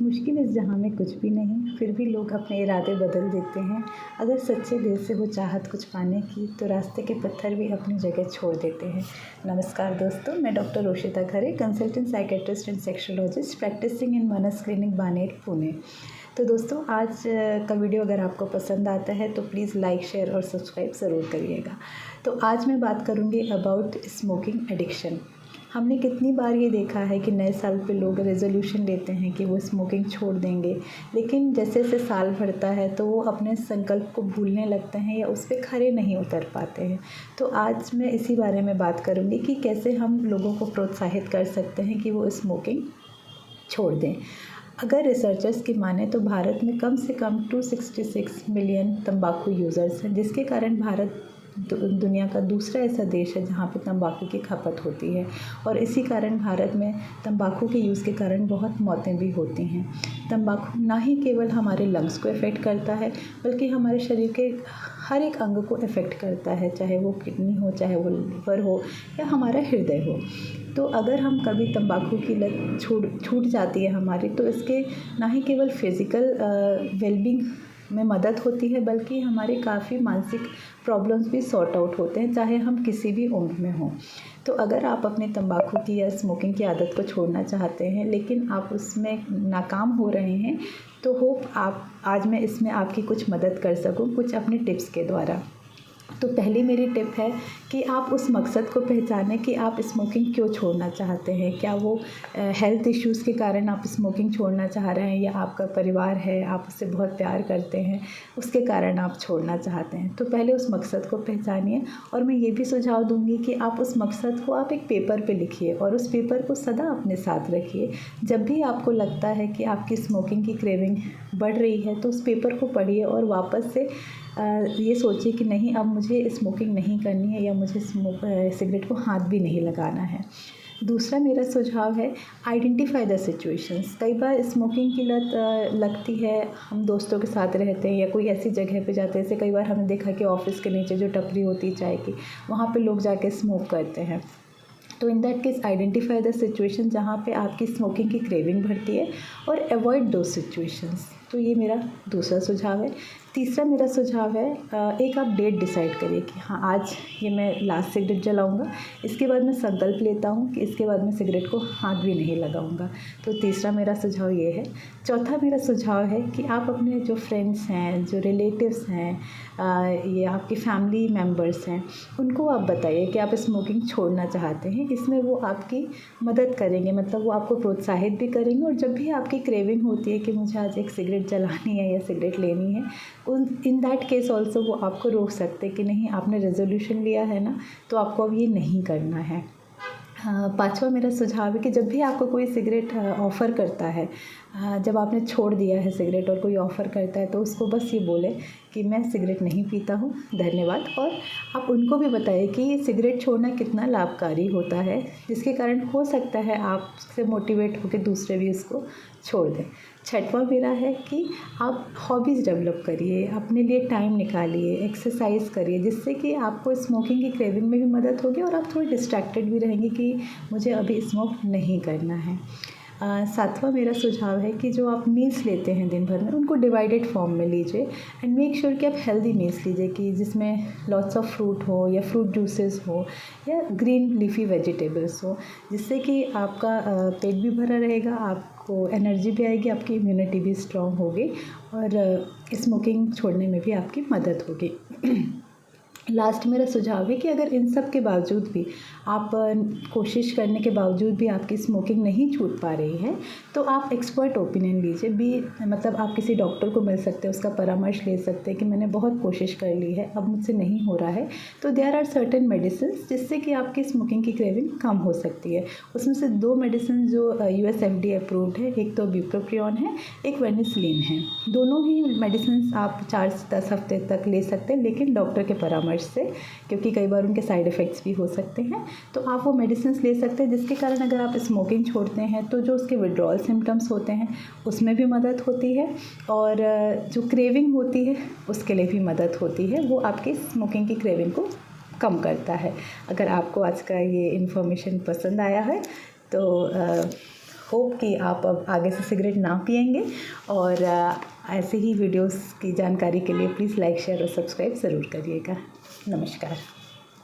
मुश्किल इस जहाँ में कुछ भी नहीं, फिर भी लोग अपने इरादे बदल देते हैं। अगर सच्चे दिल से हो चाहत कुछ पाने की, तो रास्ते के पत्थर भी अपनी जगह छोड़ देते हैं। नमस्कार दोस्तों, मैं doctor Roshita Khare, consultant psychiatrist and sexologist, practising in Manas clinic Baner, Pune. तो दोस्तों, आज का वीडियो अगर आपको पसंद आता है तो प्लीज़ लाइक, शेयर और सब्सक्राइब ज़रूर करिएगा। तो आज मैं बात करूँगी अबाउट स्मोकिंग एडिक्शन। हमने कितनी बार ये देखा है कि नए साल पे लोग रेज़ोल्यूशन लेते हैं कि वो स्मोकिंग छोड़ देंगे, लेकिन जैसे जैसे साल बढ़ता है तो वो अपने संकल्प को भूलने लगते हैं या उस पे खरे नहीं उतर पाते हैं। तो आज मैं इसी बारे में बात करूँगी कि कैसे हम लोगों को प्रोत्साहित कर सकते हैं कि वो स्मोकिंग छोड़ दें। अगर रिसर्चर्स की माने तो भारत में कम से कम 266 मिलियन तंबाकू यूज़र्स हैं, जिसके कारण भारत दुनिया का दूसरा ऐसा देश है जहाँ पे तंबाकू की खपत होती है। और इसी कारण भारत में तंबाकू के यूज़ के कारण बहुत मौतें भी होती हैं। तंबाकू ना ही केवल हमारे लंग्स को इफ़ेक्ट करता है, बल्कि हमारे शरीर के हर एक अंग को इफ़ेक्ट करता है, चाहे वो किडनी हो, चाहे वो लीवर हो या हमारा हृदय हो। तो अगर हम कभी तंबाकू की लत छूट जाती है हमारी, तो इसके ना ही केवल फिज़िकल वेलबींग में मदद होती है, बल्कि हमारे काफ़ी मानसिक प्रॉब्लम्स भी सॉर्ट आउट होते हैं, चाहे हम किसी भी उम्र में हों। तो अगर आप अपने तंबाकू की या स्मोकिंग की आदत को छोड़ना चाहते हैं, लेकिन आप उसमें नाकाम हो रहे हैं, तो होप आज मैं इसमें आपकी कुछ मदद कर सकूं कुछ अपने टिप्स के द्वारा। तो पहली मेरी टिप है कि आप उस मकसद को पहचानें कि आप स्मोकिंग क्यों छोड़ना चाहते हैं। क्या वो हेल्थ इश्यूज़ के कारण आप स्मोकिंग छोड़ना चाह रहे हैं, या आपका परिवार है, आप उससे बहुत प्यार करते हैं, उसके कारण आप छोड़ना चाहते हैं। तो पहले उस मकसद को पहचानिए, और मैं ये भी सुझाव दूँगी कि आप उस मकसद को आप एक पेपर पे लिखिए और उस पेपर को सदा अपने साथ रखिए। जब भी आपको लगता है कि आपकी स्मोकिंग की क्रेविंग बढ़ रही है, तो उस पेपर को पढ़िए और वापस से ये सोचिए कि नहीं, अब मुझे स्मोकिंग नहीं करनी है, या मुझे सिगरेट को हाथ भी नहीं लगाना है। दूसरा मेरा सुझाव है, आइडेंटिफाई द सिचुएशंस। कई बार स्मोकिंग की लत लगती है, हम दोस्तों के साथ रहते हैं या कोई ऐसी जगह पे जाते हैं, जैसे कई बार हमने देखा कि ऑफिस के नीचे जो टपरी होती है चाय की, वहाँ पे लोग जाके स्मोक करते हैं। तो in that case identify the situation जहाँ पे आपकी स्मोकिंग की क्रेविंग बढ़ती है, और अवॉइड दो सिचुएशंस। तो ये मेरा दूसरा सुझाव है। तीसरा मेरा सुझाव है, एक आप डेट डिसाइड करिए कि हाँ, आज ये मैं लास्ट सिगरेट जलाऊंगा, इसके बाद मैं संकल्प लेता हूँ कि इसके बाद मैं सिगरेट को हाथ भी नहीं लगाऊंगा। तो तीसरा मेरा सुझाव ये है। चौथा मेरा सुझाव है कि आप अपने जो फ्रेंड्स हैं, जो रिलेटिव्स हैं, या आपकी फैमिली मेम्बर्स हैं, उनको आप बताइए कि आप स्मोकिंग छोड़ना चाहते हैं। इसमें वो आपकी मदद करेंगे, मतलब वो आपको प्रोत्साहित भी करेंगे, और जब भी आपकी क्रेविंग होती है कि मुझे आज एक सिगरेट जलानी है या सिगरेट लेनी है, इन दैट केस ऑल्सो वो आपको रोक सकते कि नहीं, आपने रेजोल्यूशन लिया है ना, तो आपको अब ये नहीं करना है। पाँचवा मेरा सुझाव है कि जब भी आपको कोई सिगरेट ऑफ़र करता है, जब आपने छोड़ दिया है सिगरेट और कोई ऑफ़र करता है, तो उसको बस ये बोले कि मैं सिगरेट नहीं पीता हूँ, धन्यवाद। और आप उनको भी बताइए कि सिगरेट छोड़ना कितना लाभकारी होता है, जिसके कारण हो सकता है आपसे मोटिवेट होकर दूसरे भी उसको छोड़ दें। छठवां मेरा है कि आप हॉबीज़ डेवलप करिए, अपने लिए टाइम निकालिए, एक्सरसाइज करिए, जिससे कि आपको स्मोकिंग की क्रेविंग में भी मदद होगी और आप थोड़ी डिस्ट्रैक्टेड भी रहेंगे कि मुझे अभी स्मोक नहीं करना है। सातवां मेरा सुझाव है कि जो आप मील्स लेते हैं दिन भर में, उनको डिवाइडेड फॉर्म में लीजिए, एंड मेक श्योर कि आप हेल्दी मील्स लीजिए, कि जिसमें लॉट्स ऑफ फ्रूट हो, या फ्रूट जूसेस हो, या ग्रीन लीफी वेजिटेबल्स हो, जिससे कि आपका पेट भी भरा रहेगा, आपको एनर्जी भी आएगी, आपकी इम्यूनिटी भी स्ट्रॉन्ग होगी, और स्मोकिंग छोड़ने में भी आपकी मदद होगी। लास्ट मेरा सुझाव है कि अगर इन सब के बावजूद भी आप कोशिश करने के बावजूद भी आपकी स्मोकिंग नहीं छूट पा रही है, तो आप एक्सपर्ट ओपिनियन लीजिए। मतलब आप किसी डॉक्टर को मिल सकते हैं, उसका परामर्श ले सकते हैं कि मैंने बहुत कोशिश कर ली है, अब मुझसे नहीं हो रहा है। तो देयर आर सर्टेन मेडिसिन जिससे कि आपकी स्मोकिंग की क्रेविंग कम हो सकती है। उसमें से 2 मेडिसिन जो US FDA अप्रूव्ड है, एक तो ब्यूप्रोपियोन है, एक वेनिसिलिन है। दोनों ही मेडिसिन आप 4 से 10 हफ्ते तक ले सकते हैं, लेकिन डॉक्टर के परामर्श से, क्योंकि कई बार उनके साइड इफ़ेक्ट्स भी हो सकते हैं। तो आप वो मेडिसिन ले सकते हैं, जिसके कारण अगर आप स्मोकिंग छोड़ते हैं तो जो उसके विड्रॉल सिम्टम्स होते हैं उसमें भी मदद होती है, और जो क्रेविंग होती है उसके लिए भी मदद होती है। वो आपकी स्मोकिंग की क्रेविंग को कम करता है। अगर आपको आज का ये इन्फॉर्मेशन पसंद आया है तो होप कि आप अब आगे से सिगरेट ना पिएंगे। और ऐसे ही वीडियोस की जानकारी के लिए प्लीज़ लाइक शेयर और सब्सक्राइब ज़रूर करिएगा। नमस्कार।